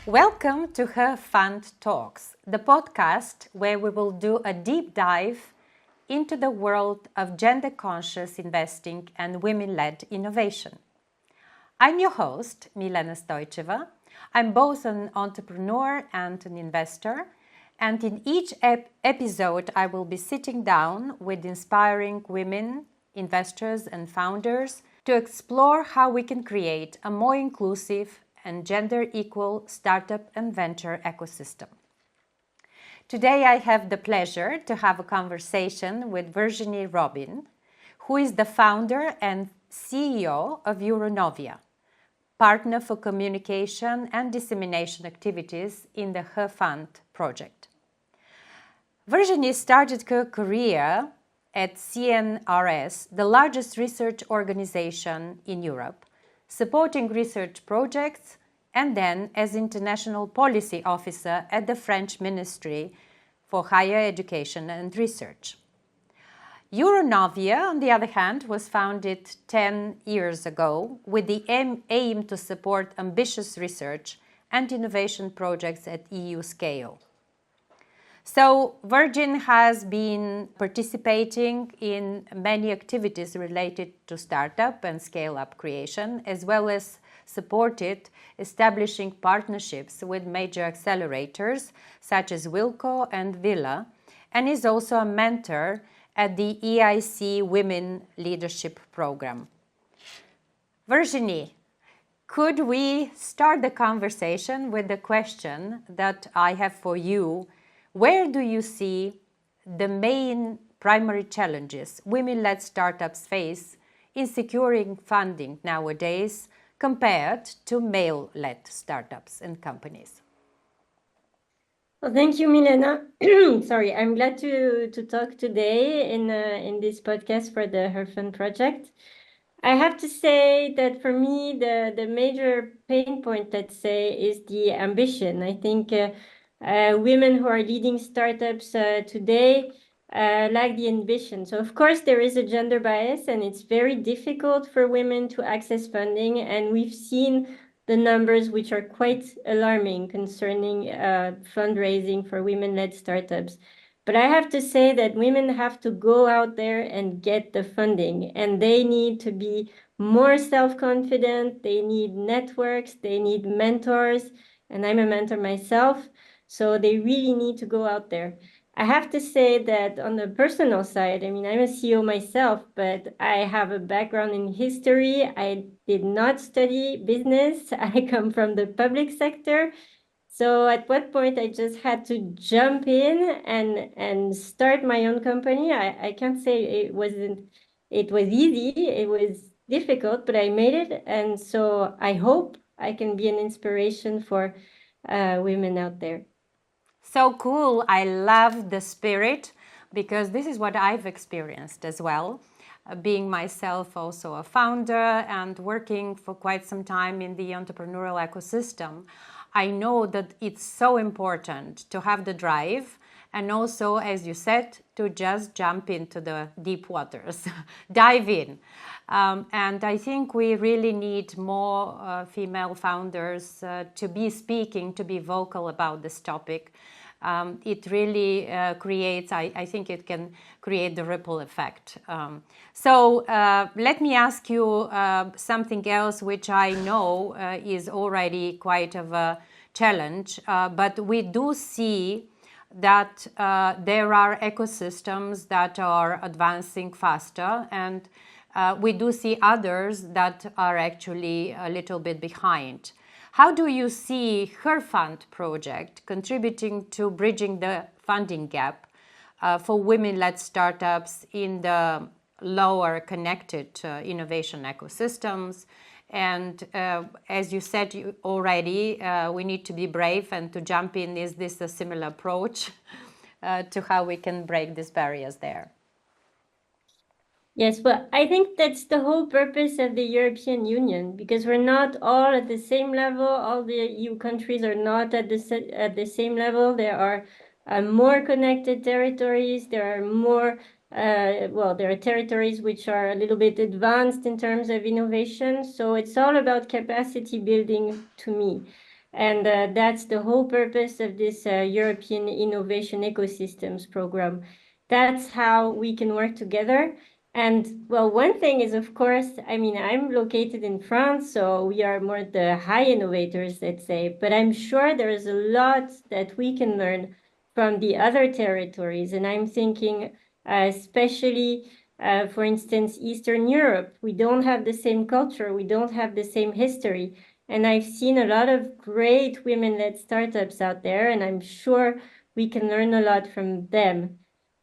Welcome to Her Fund Talks, the podcast where we will do a deep dive into the world of gender-conscious investing and women-led innovation. I'm your host, Milena Stojceva. I'm both an entrepreneur and an investor, and in each episode I will be sitting down with inspiring women, investors and founders to explore how we can create a more inclusive and gender-equal startup and venture ecosystem. Today I have the pleasure to have a conversation with Virginie Robin, who is the founder and CEO of Euronovia, partner for communication and dissemination activities in the Her Fund project. Virginie started her career at CNRS, the largest research organization in Europe, supporting research projects, and then as International Policy Officer at the French Ministry for Higher Education and Research. Euronovia, on the other hand, was founded 10 years ago with the aim to support ambitious research and innovation projects at EU scale. So Virgin has been participating in many activities related to startup and scale-up creation, as well as supported establishing partnerships with major accelerators such as Wilco and Villa, and is also a mentor at the EIC Women Leadership Program. Virginie, could we start the conversation with the question that I have for you? Where do you see the main primary challenges women-led startups face in securing funding nowadays compared to male-led startups and companies? Well, thank you, Milena. Sorry, I'm glad to talk today in this podcast for the Her Fund project. I have to say that for me, the major pain point, let's say, is the ambition. I think women who are leading startups today lack the ambition. So, of course, there is a gender bias, and it's very difficult for women to access funding. And we've seen the numbers, which are quite alarming concerning fundraising for women-led startups. But I have to say that women have to go out there and get the funding, and they need to be more self-confident. They need networks, they need mentors, and I'm a mentor myself. So they really need to go out there. I have to say that on the personal side, I mean, I'm a CEO myself, but I have a background in history. I did not study business. I come from the public sector. So at what point I just had to jump in and start my own company. I can't say it was easy. It was difficult, but I made it. And so I hope I can be an inspiration for women out there. So cool. I love the spirit, because this is what I've experienced as well, being myself also a founder and working for quite some time in the entrepreneurial ecosystem. I know that it's so important to have the drive and also, as you said, to just jump into the deep waters, dive in. And I think we really need more female founders to be speaking, to be vocal about this topic. It really creates, I think it can create the ripple effect. So let me ask you something else, which I know is already quite of a challenge, but we do see that there are ecosystems that are advancing faster, and we do see others that are actually a little bit behind. How do you see Her Fund project contributing to bridging the funding gap for women-led startups in the lower connected innovation ecosystems? And as you said already, we need to be brave and to jump in. Is this a similar approach to how we can break these barriers there? Yes, well, I think that's the whole purpose of the European Union, because we're not all at the same level. All the EU countries are not at the same level. There are more connected territories. There are more, there are territories which are a little bit advanced in terms of innovation. So it's all about capacity building to me. And that's the whole purpose of this European Innovation Ecosystems program. That's how we can work together. And well, one thing is, of course, I mean, I'm located in France, so we are more the high innovators, let's say, but I'm sure there is a lot that we can learn from the other territories. And I'm thinking, especially, for instance, Eastern Europe, we don't have the same culture, we don't have the same history. And I've seen a lot of great women-led startups out there, and I'm sure we can learn a lot from them.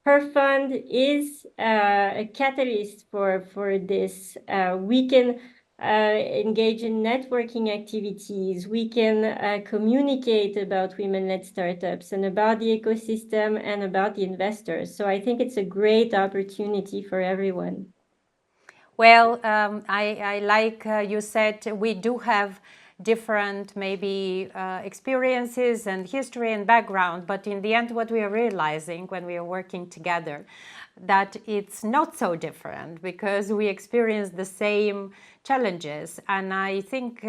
Her fund is a catalyst for this. We can engage in networking activities. We can communicate about women-led startups and about the ecosystem and about the investors. So I think it's a great opportunity for everyone. Well, I like you said, we do have different maybe experiences and history and background, but in the end what we are realizing when we are working together, that it's not so different because we experience the same challenges. And I think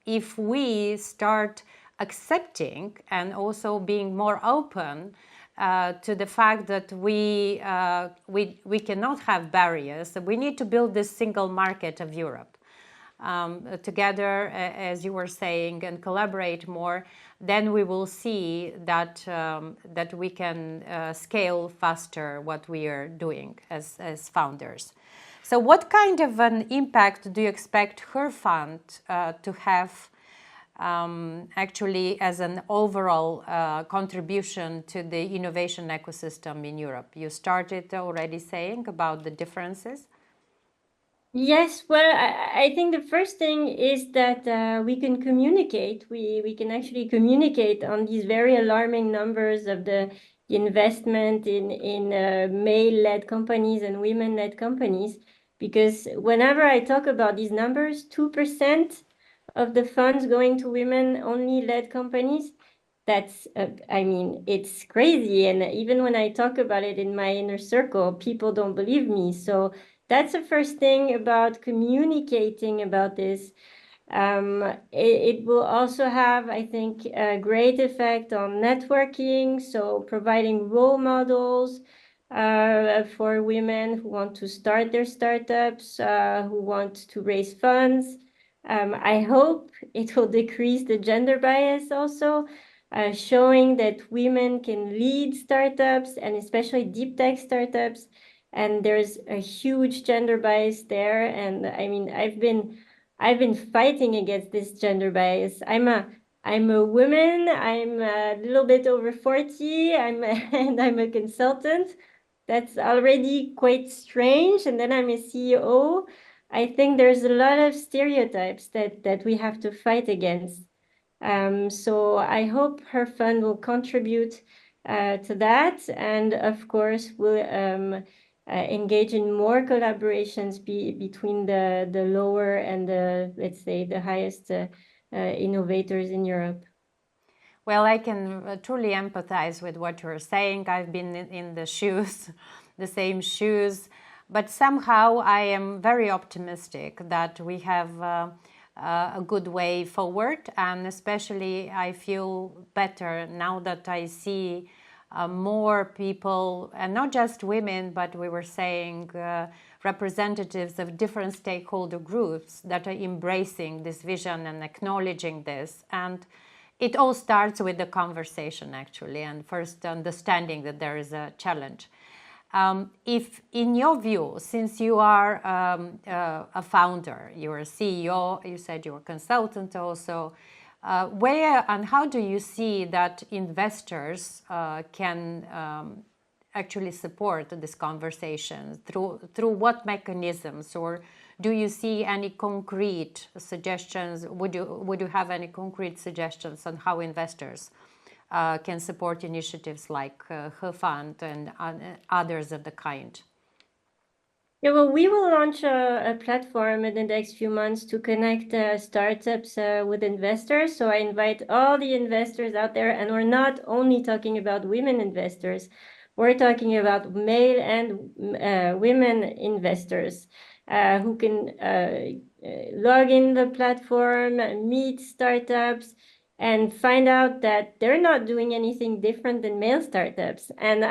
if we start accepting and also being more open to the fact that we cannot have barriers. We need to build this single market of Europe together, as you were saying, and collaborate more. Then we will see that that we can scale faster what we are doing as founders. So, what kind of an impact do you expect her fund to have? Actually, as an overall contribution to the innovation ecosystem in Europe. You started already saying about the differences. Yes, well, I think the first thing is that we can communicate. We can actually communicate on these very alarming numbers of the investment in male-led companies and women-led companies. Because whenever I talk about these numbers, 2% of the funds going to women-only led companies, that's, I mean, it's crazy. And even when I talk about it in my inner circle, people don't believe me. So that's the first thing about communicating about this. It will also have, I think, a great effect on networking. So providing role models for women who want to start their startups, who want to raise funds. I hope it will decrease the gender bias also, showing that women can lead startups and especially deep tech startups. And there's a huge gender bias there. And I mean, I've been fighting against this gender bias. I'm a woman. I'm a little bit over 40. And I'm a consultant. That's already quite strange. And then I'm a CEO. I think there's a lot of stereotypes that we have to fight against. So I hope her fund will contribute to that, and of course will engage in more collaborations between the lower and the, let's say, the highest innovators in Europe. Well, I can truly empathize with what you're saying. I've been in the shoes, the same shoes, but somehow I am very optimistic that we have a good way forward, and especially I feel better now that I see more people, and not just women, but we were saying representatives of different stakeholder groups that are embracing this vision and acknowledging this. And it all starts with the conversation, actually, and first understanding that there is a challenge. If, in your view, since you are a founder, you're a CEO, you said you're a consultant also, where and how do you see that investors can actually support this conversation? Through what mechanisms, or do you see any concrete suggestions? Would you have any concrete suggestions on how investors can support initiatives like her fund and others of the kind? Yeah, well, we will launch a platform in the next few months to connect startups with investors. So I invite all the investors out there, and we're not only talking about women investors, we're talking about male and women investors who can log in the platform, meet startups, and find out that they're not doing anything different than male startups. And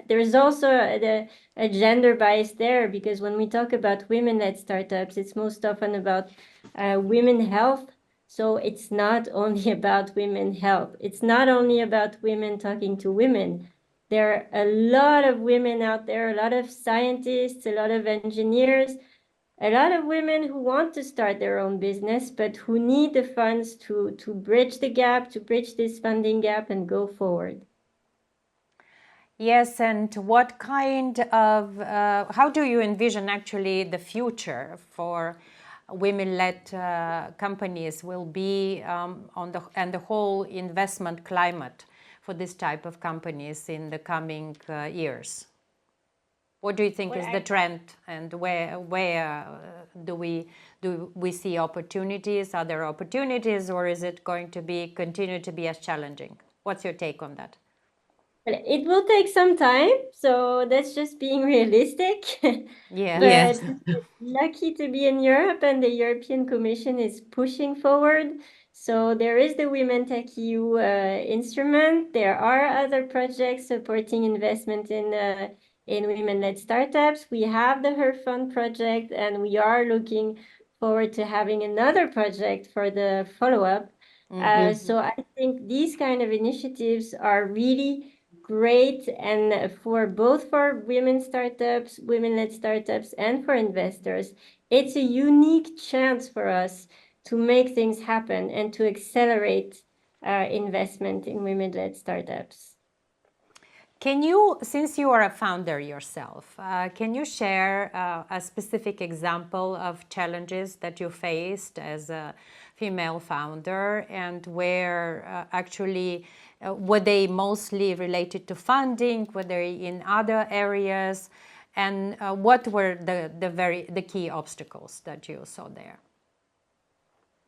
there's also a gender bias there, because when we talk about women-led startups, it's most often about women health. So it's not only about women health. It's not only about women talking to women. There are a lot of women out there, a lot of scientists, a lot of engineers, a lot of women who want to start their own business, but who need the funds to bridge the gap, to bridge this funding gap and go forward. Yes, and what kind of, how do you envision actually the future for women-led companies will be and the whole investment climate for this type of companies in the coming years? What do you think is the trend, and where do we see opportunities? Are there opportunities, or is it going to continue to be as challenging? What's your take on that? It will take some time, so that's just being realistic. Yeah. But lucky to be in Europe, and the European Commission is pushing forward. So there is the Women Tech EU instrument. There are other projects supporting investment in women-led startups. We have the Her Fund project, and we are looking forward to having another project for the follow-up. So I think these kind of initiatives are really great, and for women-led startups, and for investors, it's a unique chance for us to make things happen and to accelerate investment in women-led startups. Can you, since you are a founder yourself, can you share a specific example of challenges that you faced as a female founder, and where actually were they mostly related to funding, were they in other areas, and what were the key obstacles that you saw there?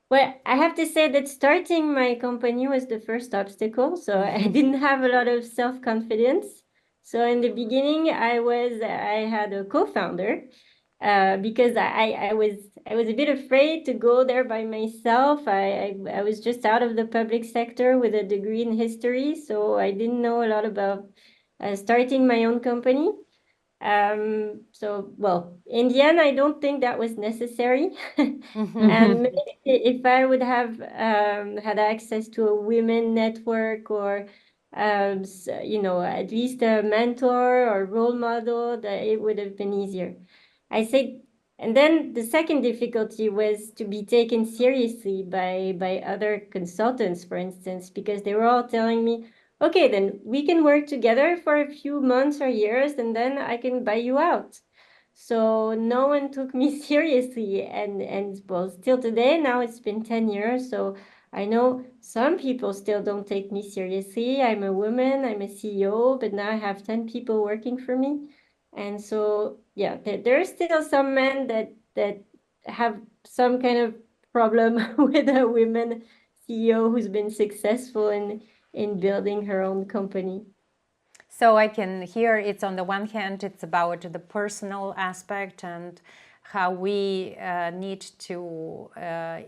Well, I have to say that starting my company was the first obstacle. So I didn't have a lot of self-confidence. So in the beginning, I had a co-founder because I was a bit afraid to go there by myself. I was just out of the public sector with a degree in history, so I didn't know a lot about starting my own company. Well, in the end, I don't think that was necessary. And maybe if I would have had access to a women network, or at least a mentor or role model, that it would have been easier. I say, and then the second difficulty was to be taken seriously by other consultants, for instance, because they were all telling me, okay, then we can work together for a few months or years, and then I can buy you out. So no one took me seriously, and well, still today, now it's been 10 years, so I know some people still don't take me seriously. I'm a woman, I'm a CEO, but now I have 10 people working for me. And so, yeah, there are still some men that have some kind of problem with a women CEO who's been successful in building her own company. So I can hear it's, on the one hand, it's about the personal aspect and how we need to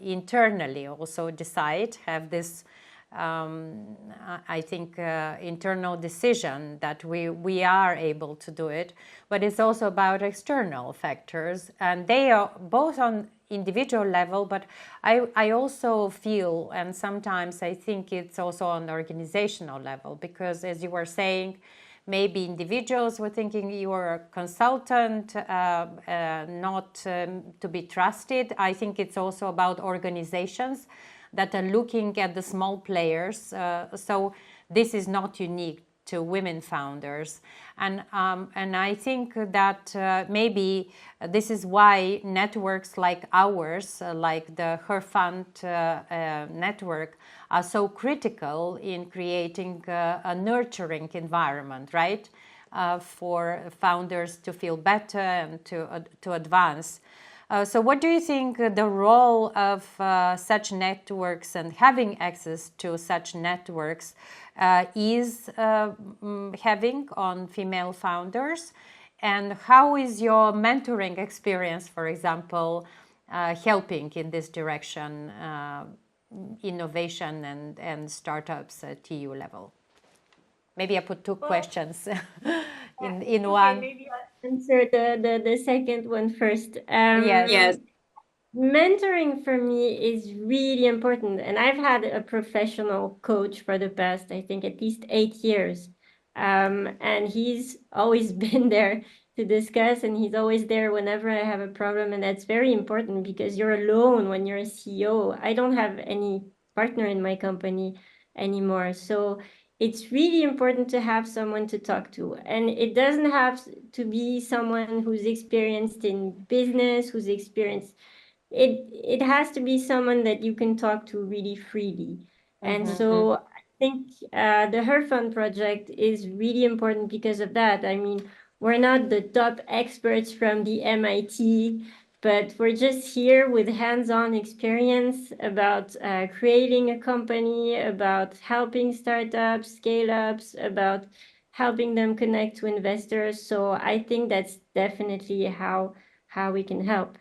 internally also decide, have this, I think, internal decision that we are able to do it. But it's also about external factors, and they are both on individual level, but I also feel, and sometimes I think it's also on the organizational level, because as you were saying, maybe individuals were thinking you are a consultant, not to be trusted. I think it's also about organizations that are looking at the small players. So this is not unique to women founders, and I think that maybe this is why networks like ours, like the Her Fund network, are so critical in creating a nurturing environment, right, for founders to feel better and to advance. So what do you think the role of such networks and having access to such networks is having on female founders? And how is your mentoring experience, for example, helping in this direction, innovation and startups at EU level? Maybe I put two questions in one. Maybe I'll answer the second one first. Yes. Mentoring for me is really important. And I've had a professional coach for the past, I think, at least 8 years. And he's always been there to discuss, and he's always there whenever I have a problem. And that's very important because you're alone when you're a CEO. I don't have any partner in my company anymore. So it's really important to have someone to talk to. And it doesn't have to be someone who's experienced in business, who's experienced it has to be someone that you can talk to really freely. And so I think the Her Fund project is really important because of that. I mean, we're not the top experts from the MIT, but we're just here with hands-on experience about creating a company, about helping startups, scale-ups, about helping them connect to investors. So I think that's definitely how we can help.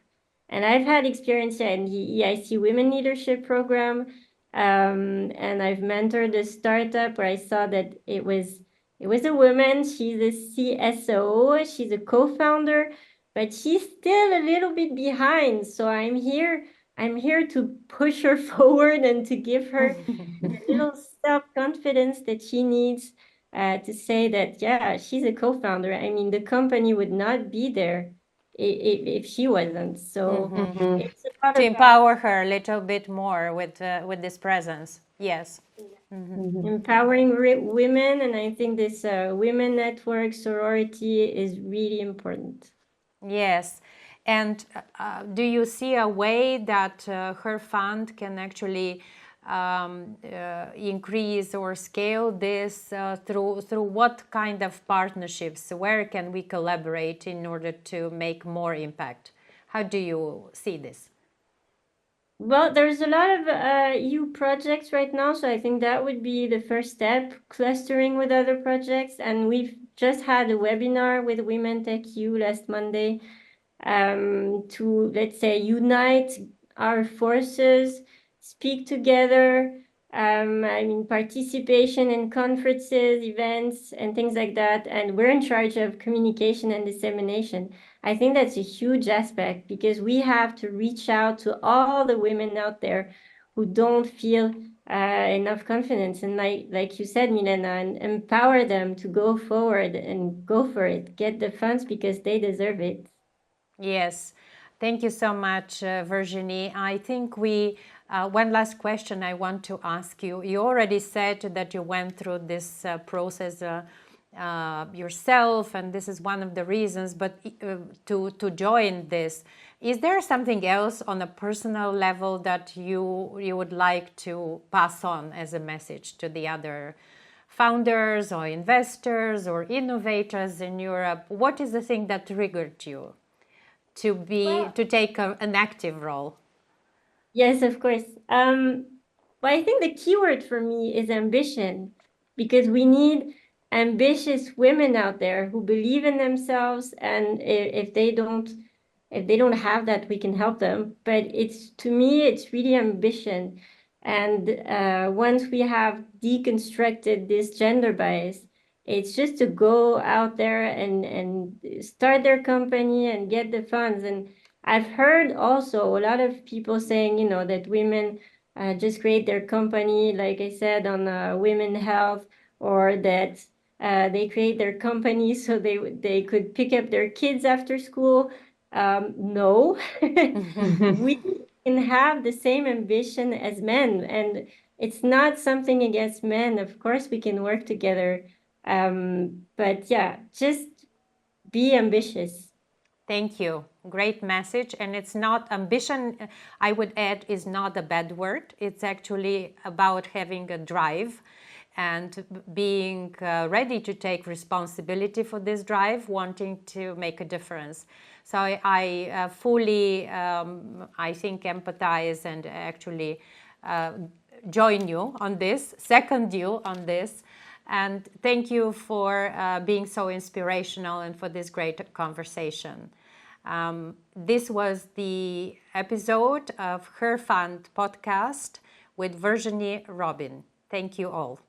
And I've had experience in the EIC Women Leadership Program, and I've mentored a startup where I saw that it was a woman. She's a CSO. She's a co-founder, but she's still a little bit behind. So I'm here to push her forward and to give her the little self-confidence that she needs to say that, yeah, she's a co-founder. I mean, the company would not be there if she wasn't. So it's a lot To of empower her a little bit more with this presence. Yes. empowering women, and I think this women network sorority is really important. Yes. And do you see a way that Her Fund can actually increase or scale this through what kind of partnerships? Where can we collaborate in order to make more impact? How do you see this? Well, there's a lot of EU projects right now, so I think that would be the first step, clustering with other projects. And we've just had a webinar with Women Tech EU last Monday to, let's say, unite our forces, speak together. I mean, participation in conferences, events, and things like that. And we're in charge of communication and dissemination. I think that's a huge aspect because we have to reach out to all the women out there who don't feel enough confidence. And like you said, Milena, and empower them to go forward and go for it, get the funds because they deserve it. Yes, thank you so much, Virginie. I think one last question I want to ask you. You already said that you went through this process yourself, and this is one of the reasons, but to join this, is there something else on a personal level that you would like to pass on as a message to the other founders or investors or innovators in Europe? What is the thing that triggered you to take an active role? Yes, of course. But I think the keyword for me is ambition, because we need ambitious women out there who believe in themselves, and if they don't have that, we can help them. But to me, it's really ambition. And once we have deconstructed this gender bias, it's just to go out there and start their company and get the funds. And I've heard also a lot of people saying, that women just create their company, like I said, on women health, or that they create their company so they could pick up their kids after school. No, we can have the same ambition as men, and it's not something against men. Of course, we can work together. But yeah, just be ambitious. Thank you. Great message. And it's not ambition, I would add, is not a bad word. It's actually about having a drive and being ready to take responsibility for this drive, wanting to make a difference. So I fully, I think, empathize and actually join you on this, second you on this. And thank you for being so inspirational and for this great conversation. This was the episode of Her Fund podcast with Virginie Robin. Thank you all.